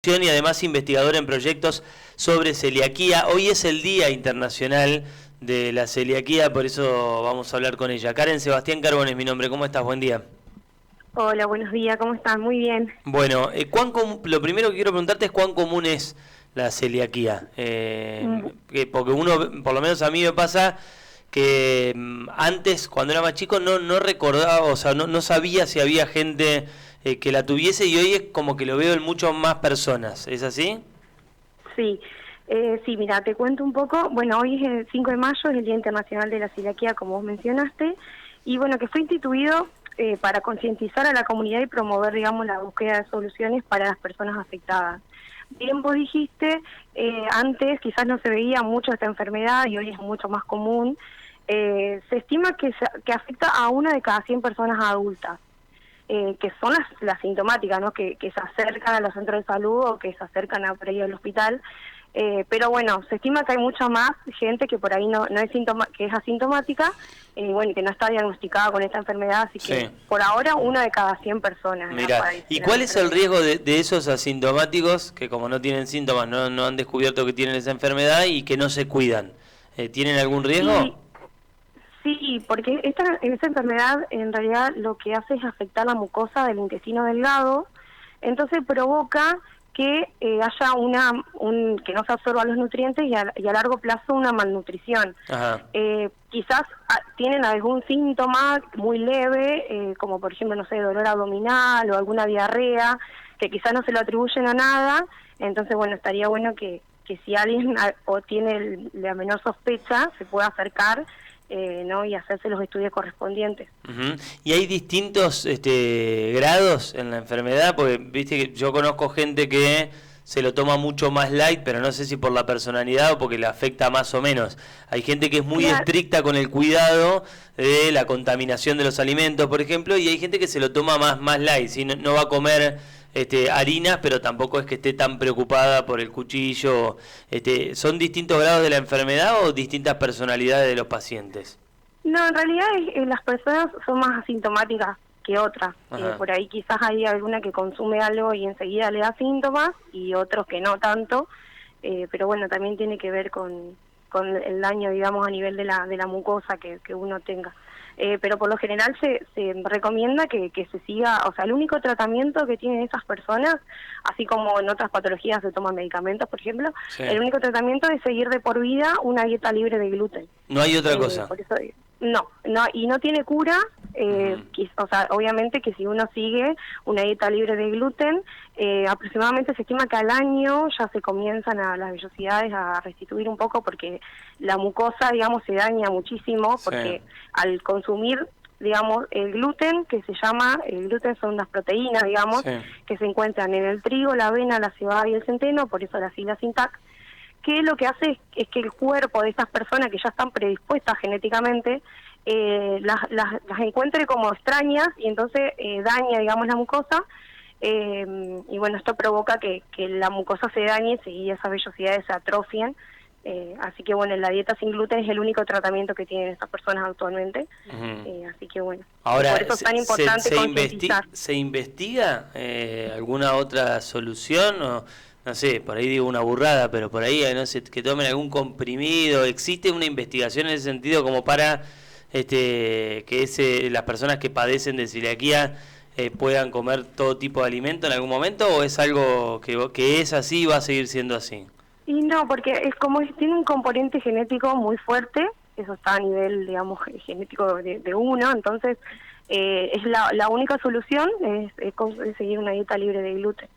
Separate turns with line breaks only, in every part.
y además investigador en proyectos sobre celiaquía. Hoy es el Día Internacional de la Celiaquía, por eso vamos a hablar con ella. Karen Sebastián Carbón es mi nombre. ¿Cómo estás? Buen día.
Hola, buenos días, ¿cómo estás? Muy bien.
Bueno, lo primero que quiero preguntarte es cuán común es la celiaquía. Porque uno, por lo menos a mí me pasa que antes, cuando era más chico, no recordaba, o sea, no sabía si había gente que la tuviese, y hoy es como que lo veo en muchas más personas. ¿Es así?
Sí, sí, mira, te cuento un poco. Bueno, hoy es el 5 de mayo, es el Día Internacional de la Celiaquía, como vos mencionaste, y bueno, que fue instituido para concientizar a la comunidad y promover, digamos, la búsqueda de soluciones para las personas afectadas. Bien, vos dijiste, antes quizás no se veía mucho esta enfermedad y hoy es mucho más común. Se estima que afecta a 1 de cada 100 personas adultas. Que son las sintomáticas, ¿no? Que se acercan a los centros de salud o que se acercan por ahí al hospital. Pero bueno, se estima que hay mucha más gente que por ahí no es que es asintomática, bueno, que no está diagnosticada con esta enfermedad, así que por ahora 1 de cada 100 personas.
Mira, ¿y cuál es el riesgo de esos asintomáticos que, como no tienen síntomas, no han descubierto que tienen esa enfermedad y que no se cuidan? ¿Tienen algún riesgo?
Sí, porque esta enfermedad en realidad lo que hace es afectar la mucosa del intestino delgado, entonces provoca que haya que no se absorban los nutrientes y a largo plazo una malnutrición. Quizás tienen algún síntoma muy leve, como por ejemplo, no sé, dolor abdominal o alguna diarrea, que quizás no se lo atribuyen a nada, entonces bueno, estaría bueno que si alguien o tiene la menor sospecha, se pueda acercar ¿no? y hacerse los estudios correspondientes.
¿Y hay distintos grados en la enfermedad? Porque viste que yo conozco gente que se lo toma mucho más light, pero no sé si por la personalidad o porque le afecta más o menos. Hay gente que es muy estricta con el cuidado de la contaminación de los alimentos, por ejemplo, y hay gente que se lo toma más light, ¿sí? No va a comer harinas, pero tampoco es que esté tan preocupada por el cuchillo. ¿Son distintos grados de la enfermedad o distintas personalidades de los pacientes?
No, en realidad las personas son más asintomáticas que otras. Por ahí quizás hay alguna que consume algo y enseguida le da síntomas y otros que no tanto, pero bueno, también tiene que ver con el daño, digamos, a nivel de la mucosa que uno tenga. Pero por lo general se recomienda que se siga, o sea, el único tratamiento que tienen esas personas, así como en otras patologías se toman medicamentos, por ejemplo, el único tratamiento es seguir de por vida una dieta libre de gluten.
No hay otra cosa.
Por eso no, y no tiene cura, o sea, obviamente que si uno sigue una dieta libre de gluten, aproximadamente se estima que al año ya se comienzan las vellosidades a restituir un poco porque la mucosa, digamos, se daña muchísimo porque al consumir, digamos, el gluten, el gluten son unas proteínas, digamos, que se encuentran en el trigo, la avena, la cebada y el centeno, por eso las siglas SINTAC, que lo que hace es que el cuerpo de estas personas que ya están predispuestas genéticamente las encuentre como extrañas y entonces daña, digamos, la mucosa y bueno, esto provoca que la mucosa se dañe y esas vellosidades se atrofien. Así que bueno, la dieta sin gluten es el único tratamiento que tienen estas personas actualmente. Así que bueno,
ahora,
por eso es tan importante concientizar.
¿Se investiga alguna otra solución? O, no sé, por ahí digo una burrada, pero por ahí, no sé, que tomen algún comprimido. ¿Existe una investigación en ese sentido como para que las personas que padecen de celiaquía puedan comer todo tipo de alimento en algún momento? ¿O es algo que es así y va a seguir siendo así?
Y no, porque tiene un componente genético muy fuerte, eso está a nivel, digamos, genético de uno, entonces es la única solución es conseguir una dieta libre de gluten.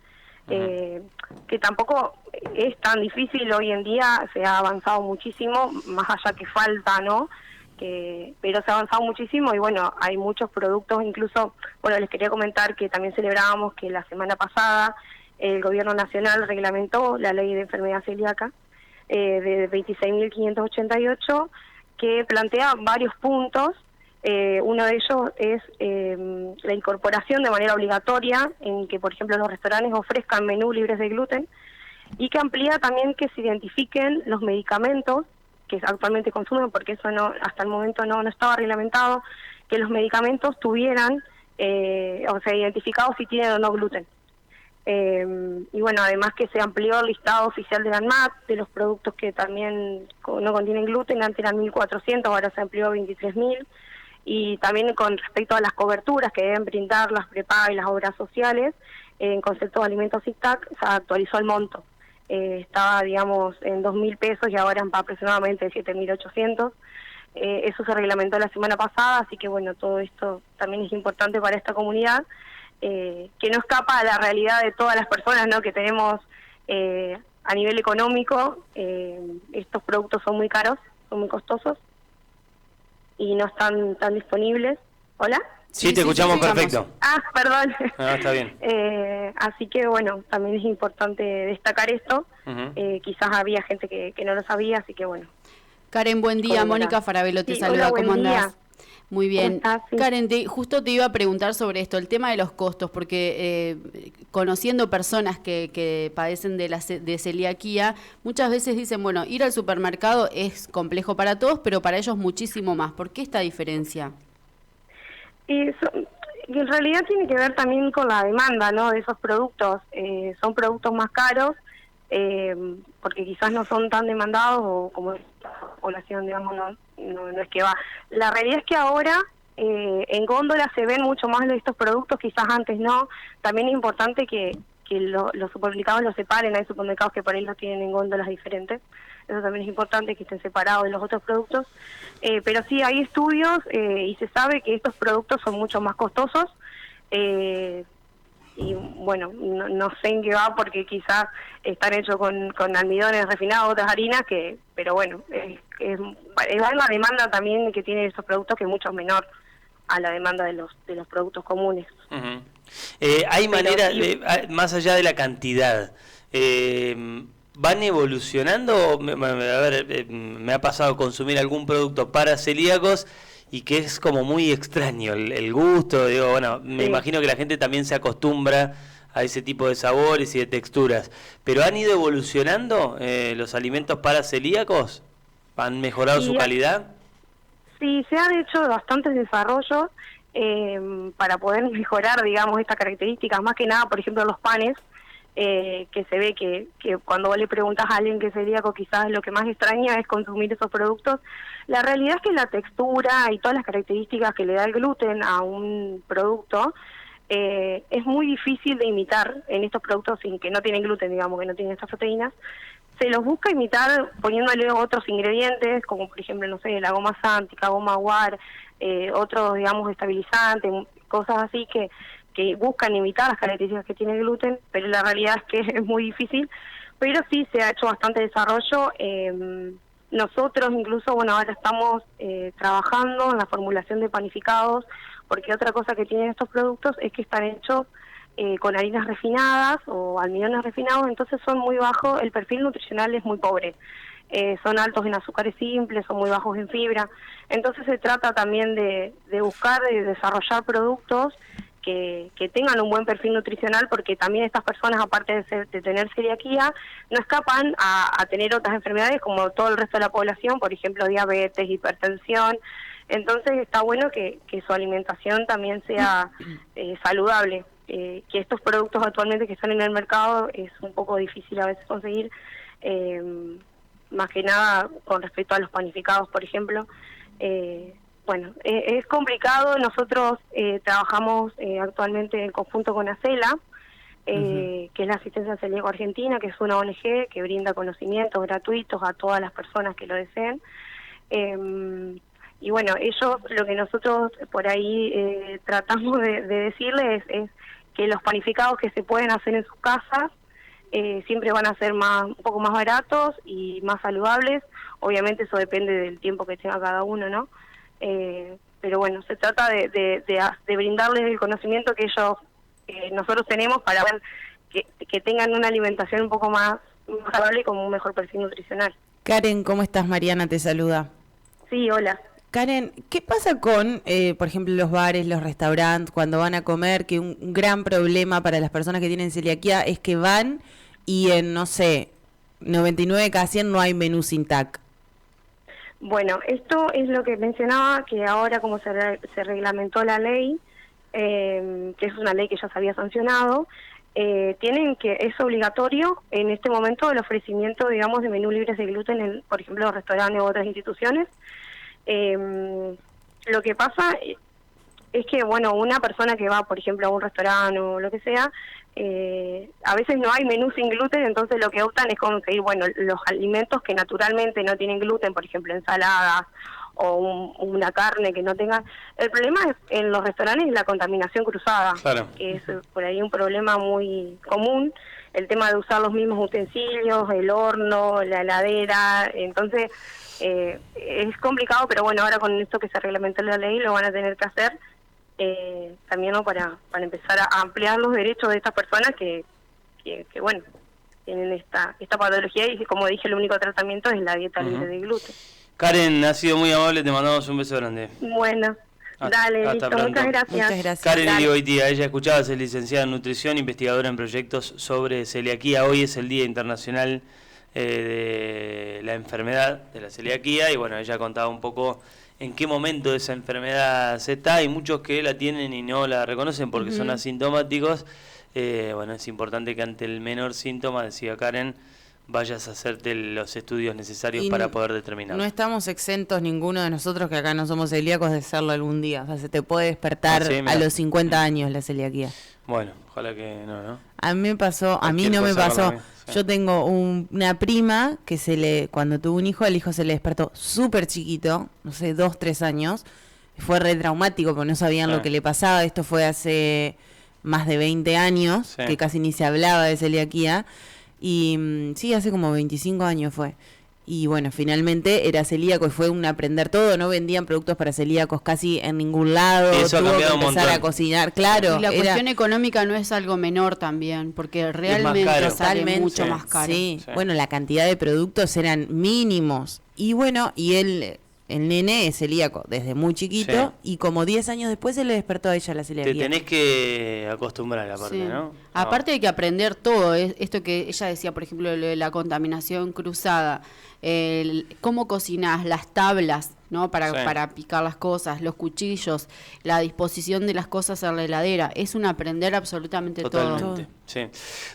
Que tampoco es tan difícil hoy en día, se ha avanzado muchísimo, más allá que falta, ¿no? Pero se ha avanzado muchísimo y bueno, hay muchos productos, incluso, bueno, les quería comentar que también celebrábamos que la semana pasada el gobierno nacional reglamentó la ley de enfermedad celíaca de 26.588, que plantea varios puntos. Uno de ellos es la incorporación de manera obligatoria en que, por ejemplo, los restaurantes ofrezcan menús libres de gluten y que amplía también que se identifiquen los medicamentos que actualmente consumen, porque eso hasta el momento no estaba reglamentado, que los medicamentos tuvieran, identificados si tienen o no gluten. Y bueno, además que se amplió el listado oficial de la ANMAT, de los productos que también no contienen gluten, antes eran 1.400, ahora se amplió a 23.000. Y también con respecto a las coberturas que deben brindar las prepagas y las obras sociales, en concepto de alimentos ITAC, se actualizó el monto. Estaba, digamos, en 2.000 pesos y ahora en aproximadamente 7.800. Eso se reglamentó la semana pasada, así que bueno, todo esto también es importante para esta comunidad, que no escapa a la realidad de todas las personas, ¿no?, que tenemos a nivel económico. Estos productos son muy caros, son muy costosos y no están tan disponibles. ¿Hola?
Sí, te escuchamos perfecto.
Ah, perdón.
No, está bien.
Así que bueno, también es importante destacar esto. Quizás había gente que no lo sabía, así que bueno.
Karen, buen día. Mónica Farabelo te saluda.
Hola,
¿Cómo andás?
Día.
Muy bien.
Sí.
Karen, justo te iba a preguntar sobre esto, el tema de los costos, porque conociendo personas que padecen de celiaquía, muchas veces dicen, bueno, ir al supermercado es complejo para todos, pero para ellos muchísimo más. ¿Por qué esta diferencia?
Y en realidad tiene que ver también con la demanda, ¿no?, de esos productos. Son productos más caros, porque quizás no son tan demandados, o como la población, digamos, no es que va. La realidad es que ahora en góndola se ven mucho más de estos productos, quizás antes no. También es importante que los supermercados los separen. Hay supermercados que por ahí los tienen en góndolas diferentes. Eso también es importante, que estén separados de los otros productos. Pero sí, hay estudios y se sabe que estos productos son mucho más costosos. Y bueno, no sé en qué va, porque quizás están hechos con almidones refinados, otras harinas, pero bueno, es la demanda también que tienen estos productos, que es mucho menor a la demanda de los productos comunes.
Hay manera, más allá de la cantidad, ¿van evolucionando? A ver, me ha pasado consumir algún producto para celíacos y que es como muy extraño el gusto. Digo, bueno, me imagino que la gente también se acostumbra a ese tipo de sabores y de texturas. ¿Pero han ido evolucionando los alimentos para celíacos? ¿Han mejorado su calidad?
Sí, se han hecho bastantes desarrollos para poder mejorar, digamos, estas características. Más que nada, por ejemplo, los panes, que se ve que cuando vos le preguntas a alguien que es celíaco, quizás lo que más extraña es consumir esos productos. La realidad es que la textura y todas las características que le da el gluten a un producto es muy difícil de imitar en estos productos sin que no tienen gluten, digamos, que no tienen estas proteínas. Se los busca imitar poniéndole otros ingredientes, como por ejemplo, no sé, la goma sántica, goma guar, otros, digamos, estabilizantes, cosas así que buscan imitar las características que tiene el gluten, pero la realidad es que es muy difícil. Pero sí se ha hecho bastante desarrollo. Nosotros incluso, bueno, ahora estamos trabajando en la formulación de panificados, porque otra cosa que tienen estos productos es que están hechos con harinas refinadas o almidones refinados, entonces son muy bajos, el perfil nutricional es muy pobre. Son altos en azúcares simples, son muy bajos en fibra. Entonces se trata también de buscar, de desarrollar productos que tengan un buen perfil nutricional, porque también estas personas, aparte de tener celiaquía, no escapan a tener otras enfermedades como todo el resto de la población, por ejemplo, diabetes, hipertensión. Entonces está bueno que su alimentación también sea saludable. Que estos productos actualmente que están en el mercado es un poco difícil a veces conseguir, más que nada con respecto a los panificados, por ejemplo. Bueno, es complicado. Nosotros trabajamos actualmente en conjunto con ACELA, que es la Asistencia Celíaco Argentina, que es una ONG que brinda conocimientos gratuitos a todas las personas que lo deseen. Y bueno, ellos, lo que nosotros por ahí tratamos de decirles es que los panificados que se pueden hacer en sus casas siempre van a ser un poco más baratos y más saludables. Obviamente eso depende del tiempo que tenga cada uno, ¿no? Pero bueno, se trata de brindarles el conocimiento que nosotros tenemos para ver que tengan una alimentación un poco más saludable y con un mejor perfil nutricional.
Karen, ¿cómo estás? Mariana te saluda.
Sí, hola.
Karen, ¿qué pasa con, por ejemplo, los bares, los restaurantes, cuando van a comer? Que un gran problema para las personas que tienen celiaquía es que van y en, no sé, 99 cada 100 no hay menú sin TAC.
Bueno, esto es lo que mencionaba, que ahora como se reglamentó la ley, que es una ley que ya se había sancionado, es obligatorio en este momento el ofrecimiento, digamos, de menús libres de gluten en, por ejemplo, los restaurantes u otras instituciones. Lo que pasa es que, bueno, una persona que va, por ejemplo, a un restaurante o lo que sea, a veces no hay menú sin gluten, entonces lo que optan es conseguir, bueno, los alimentos que naturalmente no tienen gluten, por ejemplo, ensaladas o una carne que no tenga. El problema es, en los restaurantes, es la contaminación cruzada,
Claro.
que es por ahí un problema muy común, el tema de usar los mismos utensilios, el horno, la heladera, entonces es complicado, pero bueno, ahora con esto que se reglamentó la ley lo van a tener que hacer, también, ¿no?, para empezar a ampliar los derechos de estas personas que bueno, tienen esta patología, y como dije, el único tratamiento es la dieta libre de gluten.
Karen, ha sido muy amable, te mandamos un beso grande.
Bueno, dale,
hasta
listo,
pronto.
muchas gracias.
Muchas gracias.
Karen
Dale.
Irigoitia, ella escuchabas, es licenciada en nutrición, investigadora en proyectos sobre celiaquía. Hoy es el Día Internacional de la enfermedad de la celiaquía, y bueno, ella contaba un poco en qué momento esa enfermedad se está. Hay muchos que la tienen y no la reconocen porque son asintomáticos. Bueno, es importante que ante el menor síntoma, decía Karen, vayas a hacerte los estudios necesarios
Y
para poder determinarlo.
No estamos exentos ninguno de nosotros que acá no somos celíacos de serlo algún día. O sea, se te puede despertar
Sí, mirá.
a los 50 años la celiaquía.
Bueno, ojalá que no.
A mí me pasó, a mí
Cualquier
no me
cosa con
pasó.
la mía, sí.
Yo tengo una prima que cuando tuvo un hijo, el hijo se le despertó súper chiquito, no sé, 2, 3 años. Fue re traumático porque no sabían
Sí.
lo que le pasaba. Esto fue hace más de 20 años,
Sí.
que casi ni se hablaba de celiaquía. Y sí, hace como 25 años fue. Y bueno, finalmente era celíaco y fue un aprender todo. No vendían productos para celíacos casi en ningún lado.
Eso ha
Tuvo que
cambiado un
empezar a
montón.
cocinar. Claro,
Y la
era
cuestión económica no es algo menor también, porque realmente
caro.
sale
totalmente
mucho
Sí.
más caro.
Sí.
Sí.
Bueno, la cantidad de productos eran mínimos. Y bueno, y el nene es celíaco desde muy chiquito.
Sí.
Y como 10 años después se le despertó a ella la
Te
celiaquía.
tenés que acostumbrar aparte,
Sí.
¿no?
Aparte hay que aprender todo, esto que ella decía, por ejemplo, lo de la contaminación cruzada, cómo cocinás, las tablas, ¿no? Para picar las cosas, los cuchillos, la disposición de las cosas en la heladera, es un aprender absolutamente todo.
Totalmente. Sí.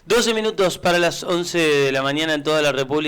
12 minutos para las 11 de la mañana en toda la República.